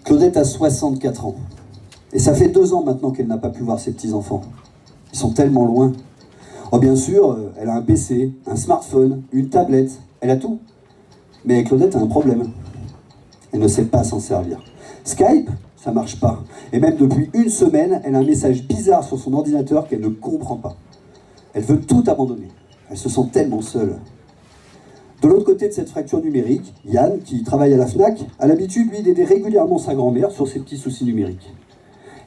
Claudette a 64 ans. Et ça fait 2 ans maintenant qu'elle n'a pas pu voir ses petits-enfants. Ils sont tellement loin. Oh bien sûr, elle a un PC, un smartphone, une tablette, elle a tout. Mais Claudette a un problème. Elle ne sait pas s'en servir. Skype, ça marche pas. Et même depuis 1 semaine, elle a un message bizarre sur son ordinateur qu'elle ne comprend pas. Elle veut tout abandonner. Elle se sent tellement seule. De l'autre côté de cette fracture numérique, Yann, qui travaille à la FNAC, a l'habitude, lui, d'aider régulièrement sa grand-mère sur ses petits soucis numériques.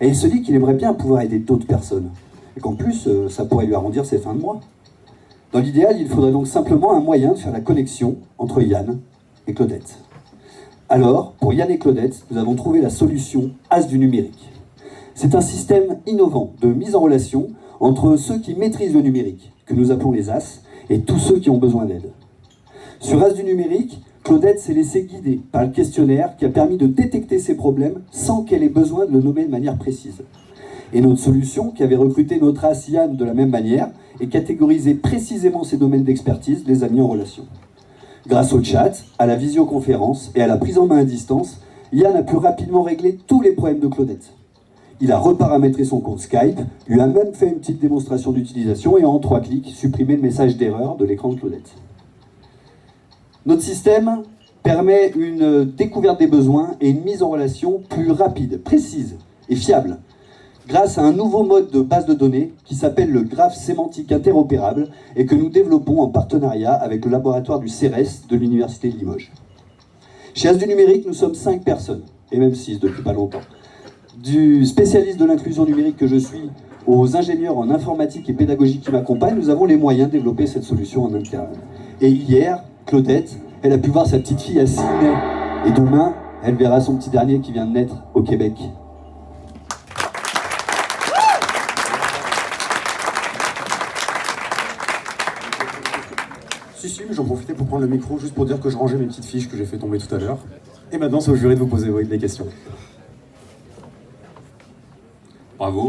Et il se dit qu'il aimerait bien pouvoir aider d'autres personnes. Et qu'en plus, ça pourrait lui arrondir ses fins de mois. Dans l'idéal, il faudrait donc simplement un moyen de faire la connexion entre Yann et Claudette. Alors, pour Yann et Claudette, nous avons trouvé la solution As du numérique. C'est un système innovant de mise en relation entre ceux qui maîtrisent le numérique, que nous appelons les As, et tous ceux qui ont besoin d'aide. Sur As du numérique, Claudette s'est laissée guider par le questionnaire qui a permis de détecter ses problèmes sans qu'elle ait besoin de le nommer de manière précise. Et notre solution, qui avait recruté notre As Yann de la même manière et catégorisé précisément ses domaines d'expertise, les a mis en relation. Grâce au chat, à la visioconférence et à la prise en main à distance, Yann a pu rapidement régler tous les problèmes de Claudette. Il a reparamétré son compte Skype, lui a même fait une petite démonstration d'utilisation et en 3 clics, supprimé le message d'erreur de l'écran de Claudette. Notre système permet une découverte des besoins et une mise en relation plus rapide, précise et fiable, grâce à un nouveau mode de base de données qui s'appelle le graphe sémantique interopérable et que nous développons en partenariat avec le laboratoire du CERES de l'Université de Limoges. Chez As du numérique, nous sommes 5 personnes, et même 6 depuis pas longtemps. Du spécialiste de l'inclusion numérique que je suis aux ingénieurs en informatique et pédagogie qui m'accompagnent, nous avons les moyens de développer cette solution en interne. Et hier, Claudette, elle a pu voir sa petite fille à Sydney. Et demain, elle verra son petit dernier qui vient de naître au Québec. Si, mais j'en profitais pour prendre le micro juste pour dire que je rangeais mes petites fiches que j'ai fait tomber tout à l'heure. Et maintenant, c'est au jury de vous poser des questions. Bravo.